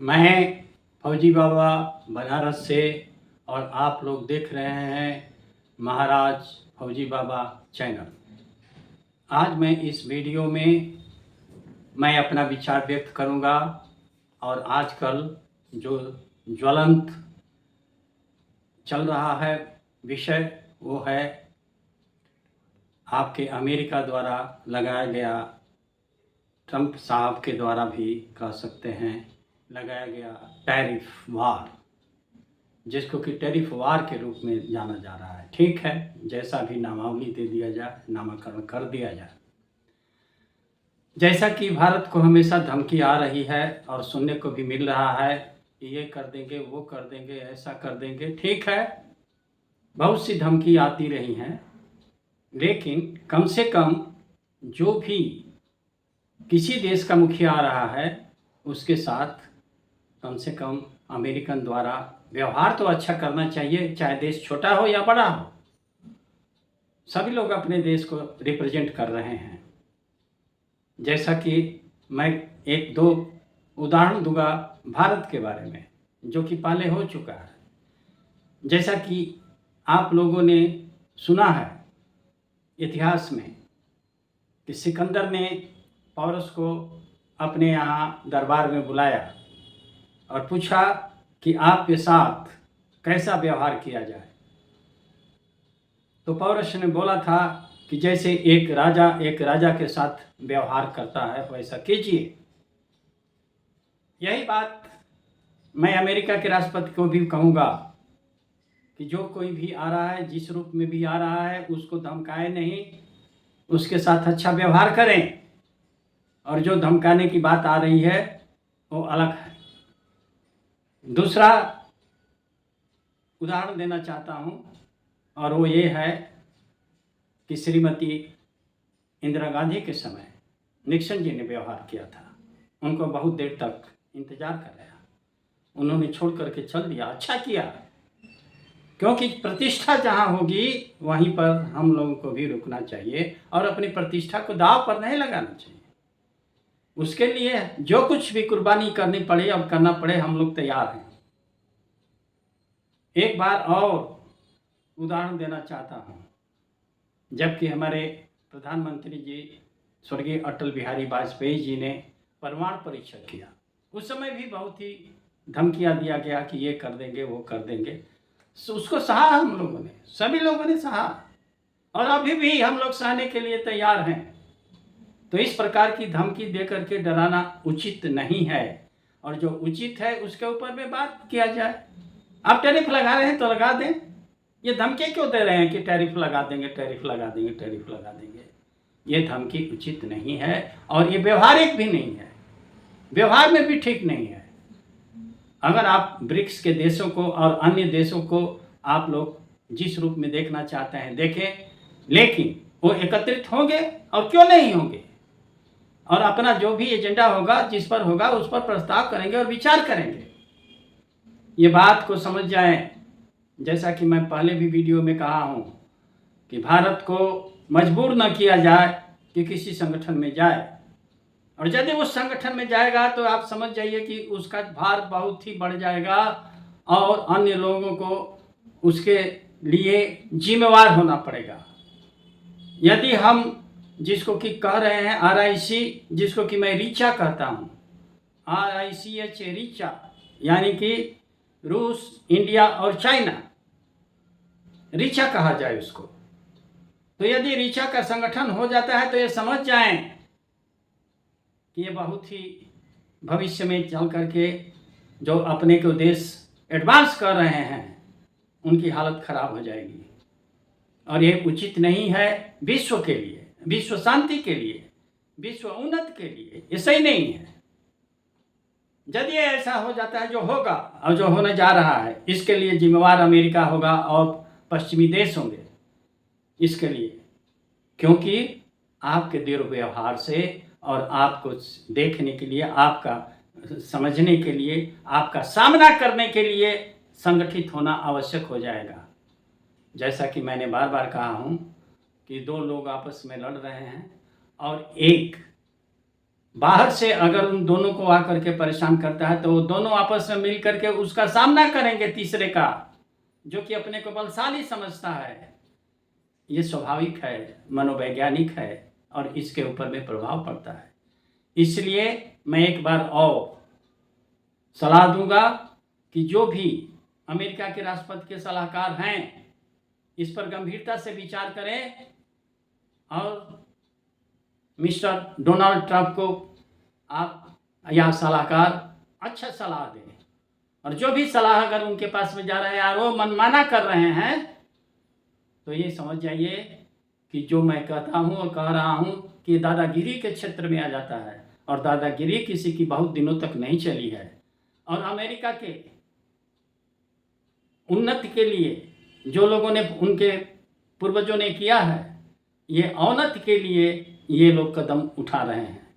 मैं फौजी बाबा बनारस से और आप लोग देख रहे हैं महाराज फौजी बाबा चैनल। आज मैं इस वीडियो में मैं अपना विचार व्यक्त करूंगा और आजकल जो ज्वलंत चल रहा है विषय वो है आपके अमेरिका द्वारा लगाया गया, ट्रंप साहब के द्वारा भी कह सकते हैं लगाया गया टैरिफ वार, जिसको कि टैरिफ वार के रूप में जाना जा रहा है। ठीक है, जैसा भी नामावली दे दिया जाए, नामकरण कर दिया जाए। जैसा कि भारत को हमेशा धमकी आ रही है और सुनने को भी मिल रहा है कि ये कर देंगे, वो कर देंगे, ऐसा कर देंगे। ठीक है, बहुत सी धमकी आती रही हैं, लेकिन कम से कम जो भी किसी देश का मुखिया आ रहा है उसके साथ कम से कम अमेरिकन द्वारा व्यवहार तो अच्छा करना चाहिए, चाहे देश छोटा हो या बड़ा हो। सभी लोग अपने देश को रिप्रेजेंट कर रहे हैं। जैसा कि मैं एक दो उदाहरण दूंगा भारत के बारे में, जो कि पहले हो चुका है। जैसा कि आप लोगों ने सुना है इतिहास में कि सिकंदर ने पौरस को अपने यहाँ दरबार में बुलाया और पूछा कि आपके साथ कैसा व्यवहार किया जाए। तो पौरस ने बोला था कि जैसे एक राजा के साथ व्यवहार करता है वैसा कीजिए। यही बात मैं अमेरिका के राष्ट्रपति को भी कहूँगा कि जो कोई भी आ रहा है, जिस रूप में भी आ रहा है, उसको धमकाए नहीं, उसके साथ अच्छा व्यवहार करें। और जो धमकाने की बात आ रही है वो अलग है। दूसरा उदाहरण देना चाहता हूँ और वो ये है कि श्रीमती इंदिरा गांधी के समय निक्सन जी ने व्यवहार किया था। उनको बहुत देर तक इंतज़ार कराया, उन्होंने छोड़ करके चल दिया। अच्छा किया, क्योंकि प्रतिष्ठा जहाँ होगी वहीं पर हम लोगों को भी रुकना चाहिए और अपनी प्रतिष्ठा को दांव पर नहीं लगाना चाहिए। उसके लिए जो कुछ भी कुर्बानी करनी पड़े और करना पड़े, हम लोग तैयार हैं। एक बार और उदाहरण देना चाहता हूँ, जबकि हमारे प्रधानमंत्री जी स्वर्गीय अटल बिहारी वाजपेयी जी ने परमाणु परीक्षण किया, उस समय भी बहुत ही धमकियाँ दिया गया कि ये कर देंगे, वो कर देंगे। उसको सहा हम लोगों ने, सभी लोगों ने सहा और अभी भी हम लोग सहने के लिए तैयार हैं। तो इस प्रकार की धमकी दे करके डराना उचित नहीं है और जो उचित है उसके ऊपर में बात किया जाए। आप टैरिफ लगा रहे हैं तो लगा दें। ये धमकी क्यों दे रहे हैं कि टैरिफ लगा देंगे, टैरिफ लगा देंगे, टैरिफ लगा देंगे? ये धमकी उचित नहीं है और ये व्यवहारिक भी नहीं है, व्यवहार में भी ठीक नहीं है। अगर आप ब्रिक्स के देशों को और अन्य देशों को आप लोग जिस रूप में देखना चाहते हैं देखें, लेकिन वो एकत्रित होंगे और क्यों नहीं होंगे, और अपना जो भी एजेंडा होगा, जिस पर होगा, उस पर प्रस्ताव करेंगे और विचार करेंगे। ये बात को समझ जाएं। जैसा कि मैं पहले भी वीडियो में कहा हूँ कि भारत को मजबूर न किया जाए कि किसी संगठन में जाए, और यदि उस संगठन में जाएगा तो आप समझ जाइए कि उसका भार बहुत ही बढ़ जाएगा और अन्य लोगों को उसके लिए जिम्मेवार होना पड़ेगा। यदि हम जिसको कि कह रहे हैं RIC, जिसको कि मैं रीचा कहता हूँ, RICH रीचा, यानी कि रूस, इंडिया और चाइना, रीचा कहा जाए उसको। तो यदि रीचा का संगठन हो जाता है तो ये समझ जाएं कि ये बहुत ही भविष्य में चल करके जो अपने को देश एडवांस कर रहे हैं उनकी हालत खराब हो जाएगी और ये उचित नहीं है विश्व के लिए, विश्व शांति के लिए, विश्व उन्नति के लिए ये सही नहीं है। यदि ऐसा हो जाता है, जो होगा और जो होने जा रहा है, इसके लिए जिम्मेवार अमेरिका होगा और पश्चिमी देश होंगे इसके लिए, क्योंकि आपके दुर्व्यवहार से और आपको देखने के लिए, आपका समझने के लिए, आपका सामना करने के लिए संगठित होना आवश्यक हो जाएगा। जैसा कि मैंने बार बार कहा हूँ कि दो लोग आपस में लड़ रहे हैं और एक बाहर से अगर उन दोनों को आकर के परेशान करता है तो वो दोनों आपस में मिल करके उसका सामना करेंगे तीसरे का, जो कि अपने को बलशाली समझता है। ये स्वाभाविक है, मनोवैज्ञानिक है और इसके ऊपर में प्रभाव पड़ता है। इसलिए मैं एक बार और सलाह दूंगा कि जो भी अमेरिका के राष्ट्रपति के सलाहकार हैं इस पर गंभीरता से विचार करें और मिस्टर डोनाल्ड ट्रंप को आप यह सलाहकार अच्छा सलाह दें। और जो भी सलाह अगर उनके पास में जा रहे हैं और वो मनमाना कर रहे हैं तो ये समझ जाइए कि जो मैं कहता हूँ और कह रहा हूँ कि दादागिरी के क्षेत्र में आ जाता है। और दादागिरी किसी की बहुत दिनों तक नहीं चली है। और अमेरिका के उन्नति के लिए जो लोगों ने उनके पूर्वजों ने किया है, ये अवनति के लिए ये लोग कदम उठा रहे हैं।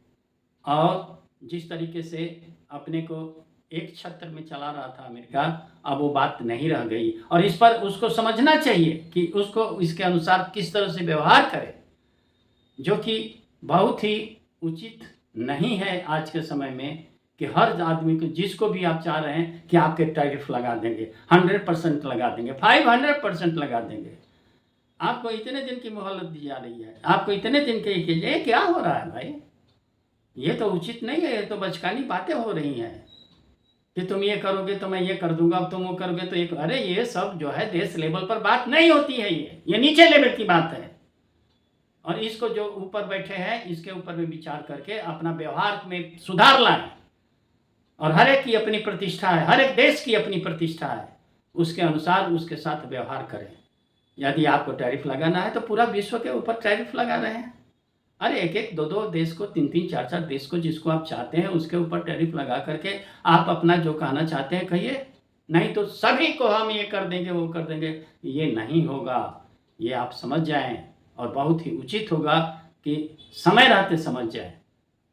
और जिस तरीके से अपने को एक छत्र में चला रहा था अमेरिका, अब वो बात नहीं रह गई। और इस पर उसको समझना चाहिए कि उसको इसके अनुसार किस तरह से व्यवहार करे, जो कि बहुत ही उचित नहीं है आज के समय में कि हर आदमी को, जिसको भी आप चाह रहे हैं कि आपके टैरिफ लगा देंगे, 100% लगा देंगे, 500% लगा देंगे। आपको इतने दिन की मोहलत दी जा रही है, आपको इतने दिन के ये क्या हो रहा है भाई? ये तो उचित नहीं है, ये तो बचकानी बातें हो रही हैं कि तुम ये करोगे तो मैं ये कर दूंगा, तुम वो करोगे तो एक, अरे ये सब जो है देश लेवल पर बात नहीं होती है, ये नीचे लेवल की बात है। और इसको जो ऊपर बैठे हैं इसके ऊपर भी विचार करके अपना व्यवहार में सुधार लाएं। और हर एक की अपनी प्रतिष्ठा है, हर एक देश की अपनी प्रतिष्ठा है, उसके अनुसार उसके साथ व्यवहार करें। यदि आपको टैरिफ लगाना है तो पूरा विश्व के ऊपर टैरिफ लगा रहे हैं। अरे एक एक दो दो देश को, तीन तीन चार चार देश को, जिसको आप चाहते हैं उसके ऊपर टैरिफ लगा करके आप अपना जो कहना चाहते हैं कहिए। नहीं तो सभी को हम ये कर देंगे वो कर देंगे, ये नहीं होगा। ये आप समझ जाएं और बहुत ही उचित होगा कि समय रहते समझ जाएं।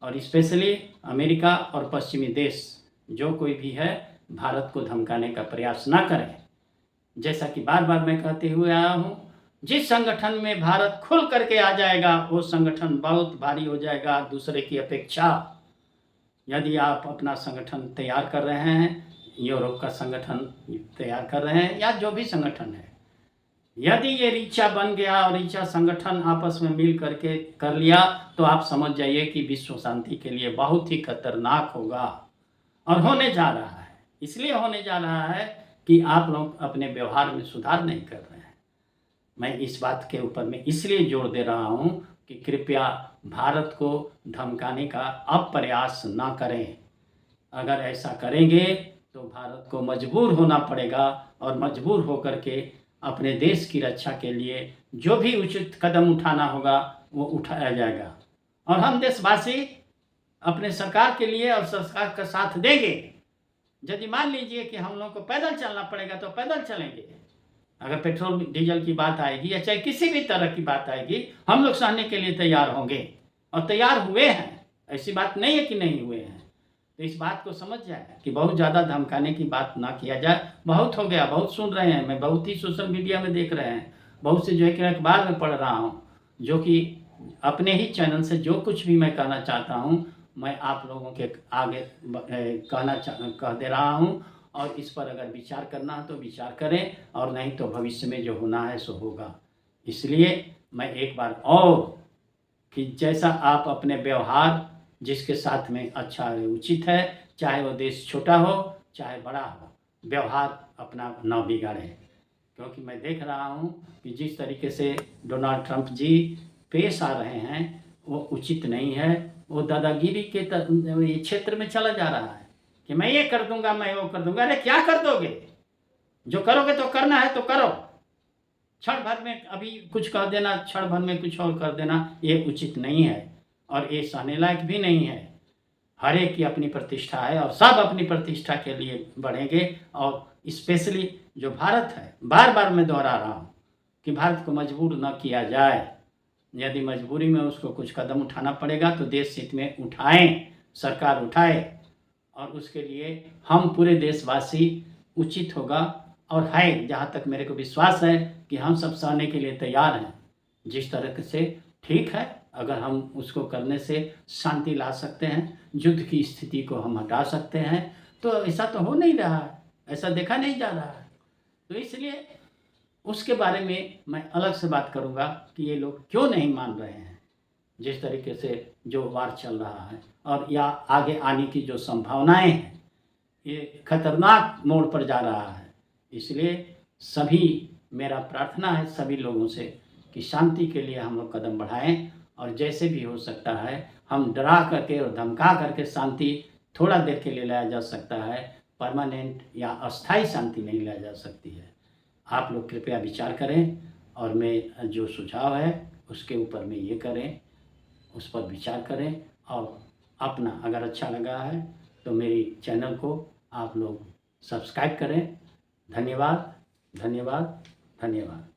और स्पेशली अमेरिका और पश्चिमी देश जो कोई भी है, भारत को धमकाने का प्रयास ना करें। जैसा कि बार बार मैं कहते हुए आया हूँ, जिस संगठन में भारत खुल करके आ जाएगा वो संगठन बहुत भारी हो जाएगा दूसरे की अपेक्षा। यदि आप अपना संगठन तैयार कर रहे हैं, यूरोप का संगठन तैयार कर रहे हैं या जो भी संगठन है, यदि ये रीचा बन गया और रीचा संगठन आपस में मिल करके कर लिया तो आप समझ जाइए कि विश्व शांति के लिए बहुत ही खतरनाक होगा। और होने जा रहा है, इसलिए होने जा रहा है कि आप लोग अपने व्यवहार में सुधार नहीं कर रहे हैं। मैं इस बात के ऊपर में इसलिए जोर दे रहा हूं कि कृपया भारत को धमकाने का अब प्रयास ना करें। अगर ऐसा करेंगे तो भारत को मजबूर होना पड़ेगा और मजबूर होकर के अपने देश की रक्षा के लिए जो भी उचित कदम उठाना होगा वो उठाया जाएगा। और हम देशवासी अपने सरकार के लिए और सरकार का साथ देंगे। यदि मान लीजिए कि हम लोग को पैदल चलना पड़ेगा तो पैदल चलेंगे। अगर पेट्रोल डीजल की बात आएगी या चाहे किसी भी तरह की बात आएगी, हम लोग सहने के लिए तैयार होंगे और तैयार हुए हैं। ऐसी बात नहीं है कि नहीं हुए हैं। तो इस बात को समझ जाए कि बहुत ज़्यादा धमकाने की बात ना किया जाए। बहुत हो गया, बहुत सुन रहे हैं, मैं बहुत ही सोशल मीडिया में देख रहे हैं, बहुत से जो है कि अखबार में पढ़ रहा हूँ, जो कि अपने ही चैनल से जो कुछ भी मैं कहना चाहता हूँ मैं आप लोगों के आगे कह दे रहा हूँ। और इस पर अगर विचार करना है तो विचार करें, और नहीं तो भविष्य में जो होना है सो होगा। इसलिए मैं एक बार और कि जैसा आप अपने व्यवहार जिसके साथ में अच्छा है, उचित है, चाहे वो देश छोटा हो चाहे बड़ा हो, व्यवहार अपना न बिगाड़ें। क्योंकि मैं देख रहा हूँ कि जिस तरीके से डोनाल्ड ट्रंप जी पेश आ रहे हैं वो उचित नहीं है। वो दादागिरी के क्षेत्र में चला जा रहा है कि मैं ये कर दूंगा, मैं वो कर दूंगा। अरे क्या कर दोगे? जो करोगे तो करना है तो करो। क्षण भर में अभी कुछ कह देना, क्षण भर में कुछ और कर देना, ये उचित नहीं है और ये सहने लायक भी नहीं है। हर एक की अपनी प्रतिष्ठा है और सब अपनी प्रतिष्ठा के लिए बढ़ेंगे। और स्पेशली जो भारत है, बार बार मैं दोहरा रहा हूँ कि भारत को मजबूर न किया जाए। यदि मजबूरी में उसको कुछ कदम उठाना पड़ेगा तो देश हित में उठाएं, सरकार उठाए। और उसके लिए हम पूरे देशवासी उचित होगा और है, जहाँ तक मेरे को विश्वास है कि हम सब सहने के लिए तैयार हैं। जिस तरह से ठीक है अगर हम उसको करने से शांति ला सकते हैं, युद्ध की स्थिति को हम हटा सकते हैं, तो ऐसा तो हो नहीं रहा है, ऐसा देखा नहीं जा रहा है। तो इसलिए उसके बारे में मैं अलग से बात करूँगा कि ये लोग क्यों नहीं मान रहे हैं, जिस तरीके से जो वार चल रहा है और या आगे आने की जो संभावनाएं हैं, ये खतरनाक मोड़ पर जा रहा है। इसलिए सभी, मेरा प्रार्थना है सभी लोगों से कि शांति के लिए हम लोग कदम बढ़ाएं, और जैसे भी हो सकता है हम डरा करके और धमका करके शांति थोड़ा देर के लिए लाया जा सकता है, परमानेंट या अस्थाई शांति नहीं लाया जा सकती है। आप लोग कृपया विचार करें, और मैं जो सुझाव है उसके ऊपर में ये करें, उस पर विचार करें, और अपना अगर अच्छा लगा है तो मेरी चैनल को आप लोग सब्सक्राइब करें। धन्यवाद, धन्यवाद, धन्यवाद।